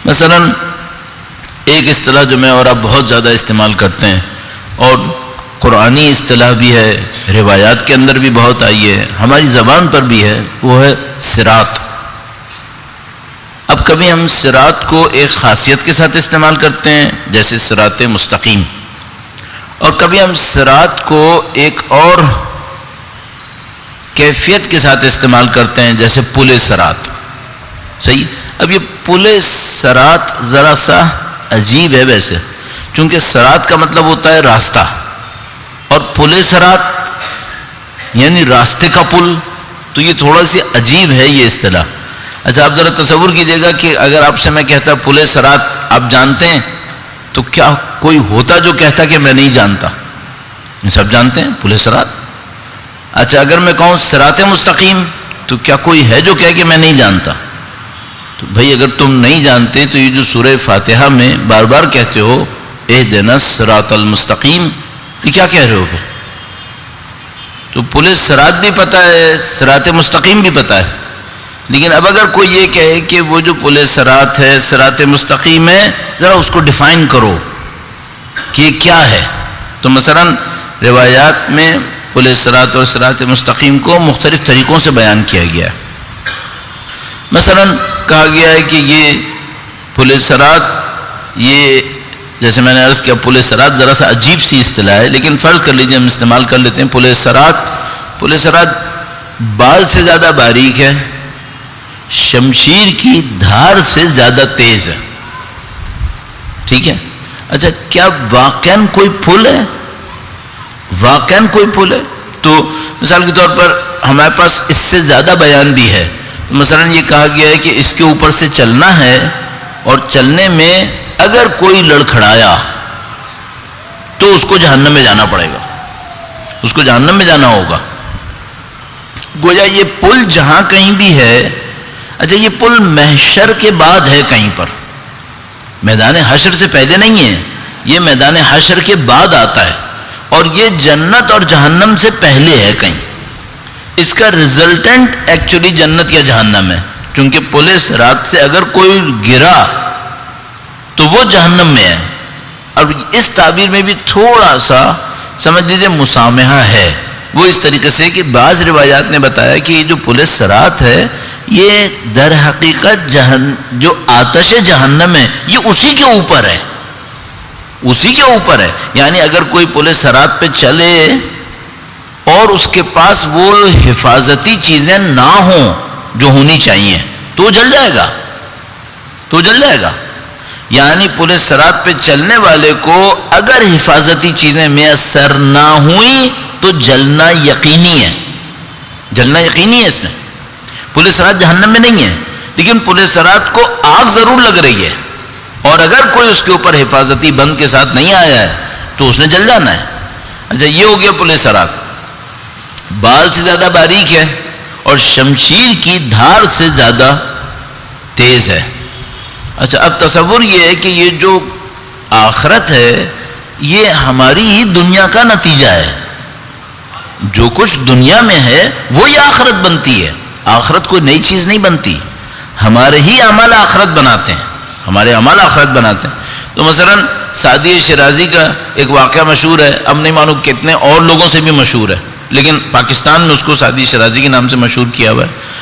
مثلا ایک اصطلاح جو میں اور آپ بہت زیادہ استعمال کرتے ہیں اور قرآنی اصطلاح بھی ہے، روایات کے اندر بھی بہت آئی ہے، ہماری زبان پر بھی ہے، وہ ہے صراط۔ اب کبھی ہم صراط کو ایک خاصیت کے ساتھ استعمال کرتے ہیں جیسے صراط مستقیم، اور کبھی ہم صراط کو ایک اور کیفیت کے ساتھ استعمال کرتے ہیں جیسے پل صراط۔ صحیح؟ اب یہ پل صراط ذرا سا عجیب ہے ویسے، چونکہ صراط کا مطلب ہوتا ہے راستہ، اور پل صراط یعنی راستے کا پل، تو یہ تھوڑا سی عجیب ہے یہ اصطلاح۔ اچھا آپ ذرا تصور کیجئے گا کہ اگر آپ سے میں کہتا پل صراط آپ جانتے ہیں، تو کیا کوئی ہوتا جو کہتا کہ میں نہیں جانتا؟ یہ سب جانتے ہیں پل صراط۔ اچھا اگر میں کہوں صراط مستقیم، تو کیا کوئی ہے جو کہے کہ میں نہیں جانتا؟ تو بھائی اگر تم نہیں جانتے تو یہ جو سورہ فاتحہ میں بار بار کہتے ہو اہدنا الصراط المستقیم، یہ کیا کہہ رہے ہو پھر؟ تو پل صراط بھی پتہ ہے، صراط مستقیم بھی پتہ ہے، لیکن اب اگر کوئی یہ کہے کہ وہ جو پل صراط ہے صراط مستقیم ہے، ذرا اس کو ڈیفائن کرو کہ یہ کیا ہے۔ تو مثلا روایات میں پل صراط اور صراط مستقیم کو مختلف طریقوں سے بیان کیا گیا ہے۔ مثلا کہا گیا ہے کہ یہ پل صراط، یہ جیسے میں نے عرض کیا پل صراط ذرا سا عجیب سی اصطلاح ہے، لیکن فرض کر لیجیے ہم استعمال کر لیتے ہیں پل صراط بال سے زیادہ باریک ہے، شمشیر کی دھار سے زیادہ تیز ہے۔ ٹھیک ہے؟ اچھا کیا واقعاً کوئی پل ہے؟ واقعاً کوئی پل ہے؟ تو مثال کے طور پر ہمارے پاس اس سے زیادہ بیان بھی ہے۔ مثلا یہ کہا گیا ہے کہ اس کے اوپر سے چلنا ہے، اور چلنے میں اگر کوئی لڑکھڑایا تو اس کو جہنم میں جانا پڑے گا، اس کو جہنم میں جانا ہوگا۔ گویا یہ پل جہاں کہیں بھی ہے، اچھا یہ پل محشر کے بعد ہے کہیں پر، میدان حشر سے پہلے نہیں ہے، یہ میدان حشر کے بعد آتا ہے، اور یہ جنت اور جہنم سے پہلے ہے کہیں۔ اس کا ریزلٹنٹ ایکچولی جنت یا جہنم ہے، کیونکہ پل صراط سے اگر کوئی گرا تو وہ جہنم میں ہے۔ اب اس تعبیر میں بھی تھوڑا سا سمجھ لیجیے مسامحہ ہے، وہ اس طریقے سے کہ بعض روایات نے بتایا کہ یہ جو پل صراط ہے یہ در حقیقت جو آتش جہنم ہے یہ اسی کے اوپر ہے، اسی کے اوپر ہے۔ یعنی اگر کوئی پل صراط پہ چلے اور اس کے پاس وہ حفاظتی چیزیں نہ ہوں جو ہونی چاہیے تو وہ جل جائے گا، تو جل جائے گا۔ یعنی پل صراط پہ چلنے والے کو اگر حفاظتی چیزیں میسر نہ ہوئیں تو جلنا یقینی ہے، جلنا یقینی ہے اس میں۔ پل صراط جہنم میں نہیں ہے، لیکن پل صراط کو آگ ضرور لگ رہی ہے، اور اگر کوئی اس کے اوپر حفاظتی بند کے ساتھ نہیں آیا ہے تو اس نے جل جانا ہے۔ اچھا یہ ہو گیا پل صراط، بال سے زیادہ باریک ہے اور شمشیر کی دھار سے زیادہ تیز ہے۔ اچھا اب تصور یہ ہے کہ یہ جو آخرت ہے یہ ہماری ہی دنیا کا نتیجہ ہے، جو کچھ دنیا میں ہے وہی آخرت بنتی ہے، آخرت کوئی نئی چیز نہیں بنتی، ہمارے ہی اعمال آخرت بناتے ہیں، ہمارے اعمال آخرت بناتے ہیں۔ تو مثلا سعدی شیرازی کا ایک واقعہ مشہور ہے، اب نہیں معلوم کتنے اور لوگوں سے بھی مشہور ہے، لیکن پاکستان میں اس کو سعدی شیرازی کے نام سے مشہور کیا ہوا ہے۔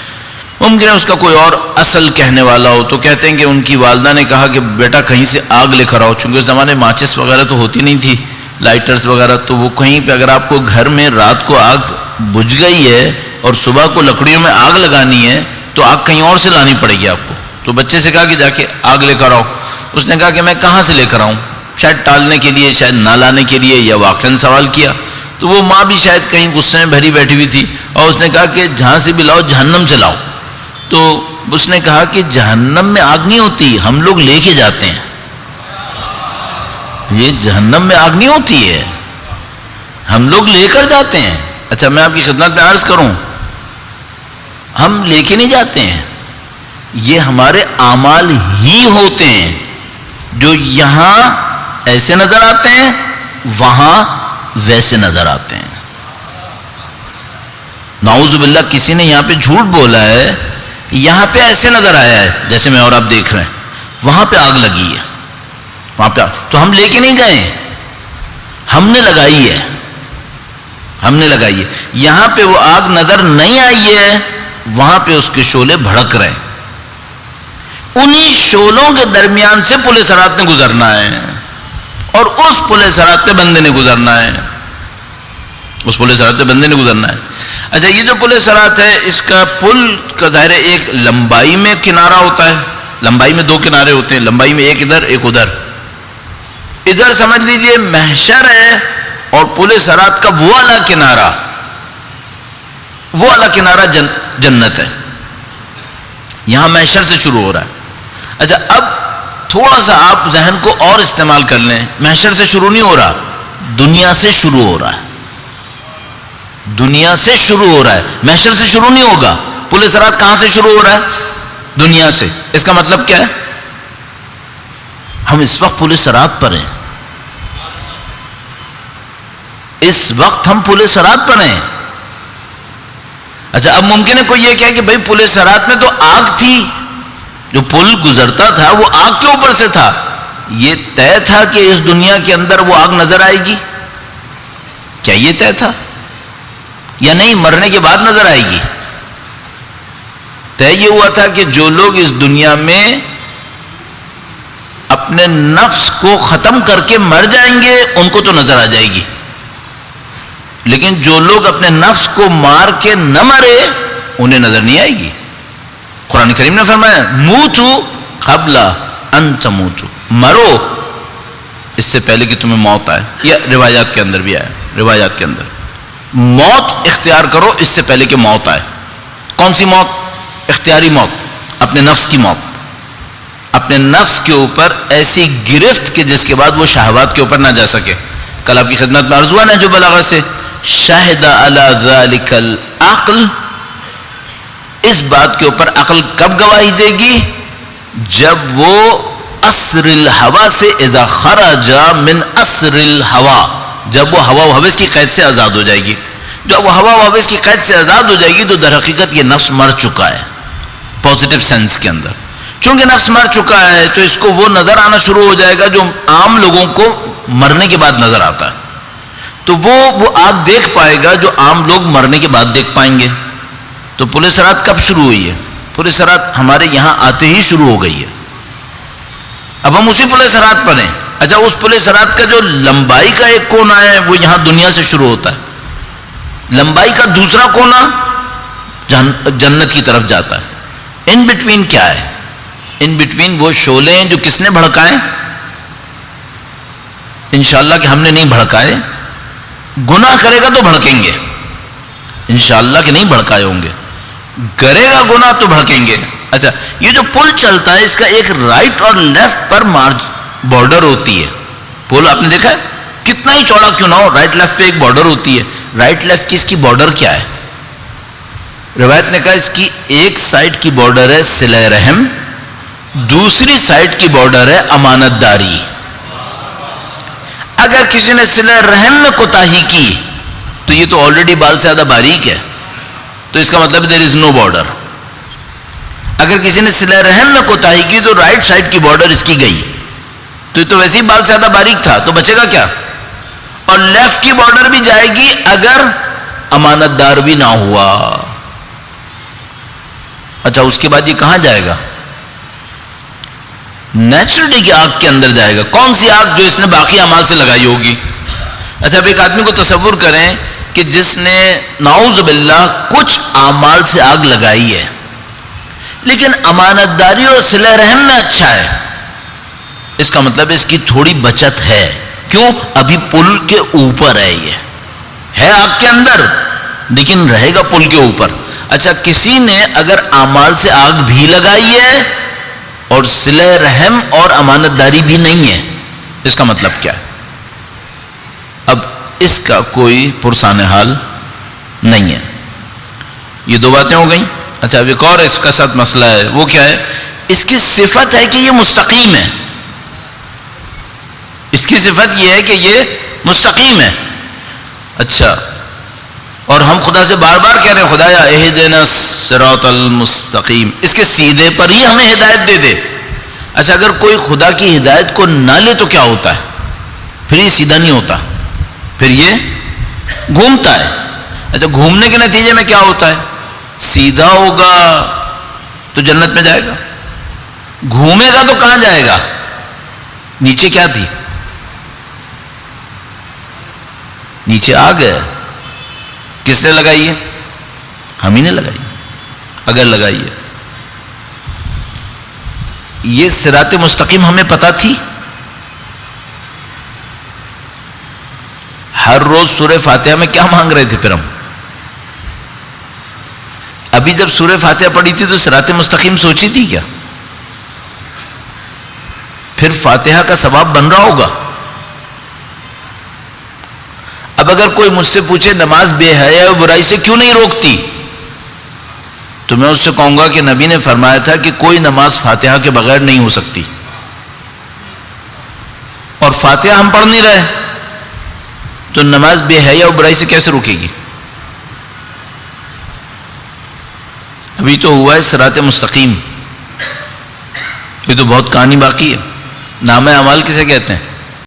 ممکن ہے اس کا کوئی اور اصل کہنے والا ہو، تو کہتے ہیں کہ ان کی والدہ نے کہا کہ بیٹا کہیں سے آگ لے کر آؤ، چونکہ اس زمانے ماچس وغیرہ تو ہوتی نہیں تھی، لائٹرز وغیرہ، تو وہ کہیں پہ اگر آپ کو گھر میں رات کو آگ بجھ گئی ہے اور صبح کو لکڑیوں میں آگ لگانی ہے تو آگ کہیں اور سے لانی پڑے گی آپ کو۔ تو بچے سے کہا کہ جا کے آگ لے کر آؤ، اس نے کہا کہ میں کہاں سے لے کر آؤں، شاید ٹالنے کے لیے، شاید نہ لانے کے لیے، یا واقعاً سوال کیا۔ تو وہ ماں بھی شاید کہیں غصے میں بھری بیٹھی ہوئی تھی، اور اس نے کہا کہ جہاں سے بھی لاؤ جہنم سے لاؤ۔ تو اس نے کہا کہ جہنم میں آگ نہیں ہوتی، ہم لوگ لے کے جاتے ہیں، یہ جہنم میں آگ نہیں ہوتی ہے، ہم لوگ لے کر جاتے ہیں۔ اچھا میں آپ کی خدمت میں عرض کروں، ہم لے کے نہیں جاتے ہیں، یہ ہمارے اعمال ہی ہوتے ہیں جو یہاں ایسے نظر آتے ہیں وہاں ویسے نظر آتے ہیں۔ نعوذ باللہ کسی نے یہاں پہ جھوٹ بولا ہے، یہاں پہ ایسے نظر آیا ہے جیسے میں اور آپ دیکھ رہے ہیں، وہاں پہ آگ لگی ہے، وہاں پہ تو ہم لے کے نہیں گئے، ہم نے لگائی ہے، ہم نے لگائی ہے. یہاں پہ وہ آگ نظر نہیں آئی ہے، وہاں پہ اس کے شعلے بھڑک رہے ہیں. انہی شعلوں کے درمیان سے پل صراط نے گزرنا ہے، اور اس پل صراط پہ بندے نے گزرنا ہے، اس پل صراط پہ بندے نے گزرنا ہے. اچھا، یہ جو پل صراط ہے، اس کا پل کا ظاہر ہے ایک لمبائی میں کنارہ ہوتا ہے، لمبائی میں دو کنارے ہوتے ہیں، لمبائی میں ایک ادھر ایک ادھر. ادھر سمجھ لیجئے محشر ہے، اور پل صراط کا وہ والا کنارہ، وہ والا کنارہ جنت ہے. یہاں محشر سے شروع ہو رہا ہے. اچھا، اب تھوڑا سا آپ ذہن کو اور استعمال کر لیں. محشر سے شروع نہیں ہو رہا، دنیا سے شروع ہو رہا ہے، دنیا سے شروع ہو رہا ہے. محشر سے شروع نہیں ہوگا. پل صراط کہاں سے شروع ہو رہا ہے؟ دنیا سے. اس کا مطلب کیا ہے؟ ہم اس وقت پل صراط پر ہیں، اس وقت ہم پل صراط پر ہیں. اچھا، اب ممکن ہے کوئی یہ کہے کہ بھئی پل صراط میں تو آگ تھی، جو پل گزرتا تھا وہ آگ کے اوپر سے تھا. یہ طے تھا کہ اس دنیا کے اندر وہ آگ نظر آئے گی؟ کیا یہ طے تھا؟ یا نہیں، مرنے کے بعد نظر آئے گی؟ طے یہ ہوا تھا کہ جو لوگ اس دنیا میں اپنے نفس کو ختم کر کے مر جائیں گے ان کو تو نظر آ جائے گی، لیکن جو لوگ اپنے نفس کو مار کے نہ مرے انہیں نظر نہیں آئے گی. قرآن کریم نے فرمایا موتو قبل ان تموتو، مرو اس سے پہلے کہ تمہیں موت آئے. یہ روایات کے اندر بھی آیا، روایات کے اندر موت اختیار کرو اس سے پہلے کہ موت آئے. کون سی موت؟ اختیاری موت، اپنے نفس کی موت، اپنے نفس کے اوپر ایسی گرفت کہ جس کے بعد وہ شہوات کے اوپر نہ جا سکے. کل آپ کی خدمت میں عرض ہوا نا جو بلاغت سے شاہد علی ذالک العقل، اس بات کے اوپر عقل کب گواہی دے گی؟ جب وہ اسر الہوا سے اذا خرج من اسر الہوا، جب وہ ہوا و ہوس کی قید سے آزاد ہو جائے گی. جب وہ ہوا و ہوس کی قید سے آزاد ہو جائے گی تو در حقیقت یہ نفس مر چکا ہے پازیٹیو سینس کے اندر. چونکہ نفس مر چکا ہے تو اس کو وہ نظر آنا شروع ہو جائے گا جو عام لوگوں کو مرنے کے بعد نظر آتا ہے. تو وہ آگ دیکھ پائے گا جو عام لوگ مرنے کے بعد دیکھ پائیں گے. تو پل صراط کب شروع ہوئی ہے؟ پل صراط ہمارے یہاں آتے ہی شروع ہو گئی ہے. اب ہم اسی پل صراط پر ہیں. اچھا، اس پل صراط کا جو لمبائی کا ایک کونا ہے وہ یہاں دنیا سے شروع ہوتا ہے، لمبائی کا دوسرا کونا جنت کی طرف جاتا ہے. ان بٹوین کیا ہے؟ ان بٹوین وہ شعلے ہیں جو کس نے بھڑکائے؟ انشاءاللہ کہ ہم نے نہیں بھڑکائے. گناہ کرے گا تو بھڑکیں گے، انشاءاللہ کہ نہیں بھڑکائے ہوں گے. کرے گا گناہ تو بھڑکیں گے. اچھا، یہ جو پل چلتا ہے اس کا ایک رائٹ اور لیفٹ پر بارڈر ہوتی ہے. پل آپ نے دیکھا ہے کتنا ہی چوڑا کیوں نہ ہو، رائٹ لیفٹ پہ ایک بارڈر ہوتی ہے. رائٹ لیفٹ کی اس کی بارڈر کیا ہے؟ روایت نے کہا اس کی ایک سائڈ کی بارڈر ہے صلہ رحم، دوسری سائڈ کی بارڈر ہے امانت داری. اگر کسی نے صلہ رحم میں کوتاہی کی تو یہ تو آلریڈی بال سے زیادہ باریک ہے، تو اس کا مطلب دیر از نو بارڈر. اگر کسی نے صلہ رحم میں کوتاہی کی تو رائٹ سائڈ کی بارڈر اس کی گئی، تو یہ تو ویسے ہی بال سے زیادہ باریک تھا، تو بچے گا کیا؟ اور لیفٹ کی بارڈر بھی جائے گی اگر امانت دار بھی نہ ہوا. اچھا، اس کے بعد یہ کہاں جائے گا؟ نیچرلی کی آگ کے اندر جائے گا. کون سی آگ؟ جو اس نے باقی اعمال سے لگائی ہوگی. اچھا، اب ایک آدمی کو تصور کریں کہ جس نے نعوذ باللہ کچھ اعمال سے آگ لگائی ہے لیکن امانت داری اور صلہ رحم میں اچھا ہے، اس کا مطلب اس کی تھوڑی بچت ہے. کیوں؟ ابھی پل کے اوپر ہے، یہ ہے آگ کے اندر لیکن رہے گا پل کے اوپر. اچھا، کسی نے اگر اعمال سے آگ بھی لگائی ہے اور صلہ رحم اور امانت داری بھی نہیں ہے، اس کا مطلب کیا ہے؟ اب اس کا کوئی پرسان حال نہیں ہے. یہ دو باتیں ہو گئیں. اچھا، اب ایک اور اس کا ساتھ مسئلہ ہے، وہ کیا ہے؟ اس کی صفت ہے کہ یہ مستقیم ہے. اس کی صفت یہ ہے کہ یہ مستقیم ہے. اچھا، اور ہم خدا سے بار بار کہہ رہے ہیں خدایا اہدنا الصراط المستقیم، اس کے سیدھے پر ہی ہمیں ہدایت دے دے. اچھا اگر کوئی خدا کی ہدایت کو نہ لے تو کیا ہوتا ہے؟ پھر یہ سیدھا نہیں ہوتا، پھر یہ گھومتا ہے۔ اچھا گھومنے کے نتیجے میں کیا ہوتا ہے؟ سیدھا ہوگا تو جنت میں جائے گا، گھومے گا تو کہاں جائے گا؟ نیچے کیا تھی؟ نیچے آگ ہے۔ کس نے لگائی ہے؟ ہم ہی نے لگائی، اگر لگائی ہے۔ یہ صراط مستقیم ہمیں پتہ تھی؟ ہر روز سورہ فاتحہ میں کیا مانگ رہے تھے پھر ہم؟ ابھی جب سورہ فاتحہ پڑھی تھی تو صراط مستقیم سوچی تھی کیا؟ پھر فاتحہ کا ثواب بن رہا ہوگا۔ اب اگر کوئی مجھ سے پوچھے نماز بے حیا و برائی سے کیوں نہیں روکتی، تو میں اس سے کہوں گا کہ نبی نے فرمایا تھا کہ کوئی نماز فاتحہ کے بغیر نہیں ہو سکتی، اور فاتحہ ہم پڑھ نہیں رہے تو نماز بے حیا و برائی سے کیسے روکے گی؟ ابھی تو ہوا ہے صراط مستقیم، یہ تو بہت کہانی باقی ہے۔ نامہ اعمال کسے کہتے ہیں؟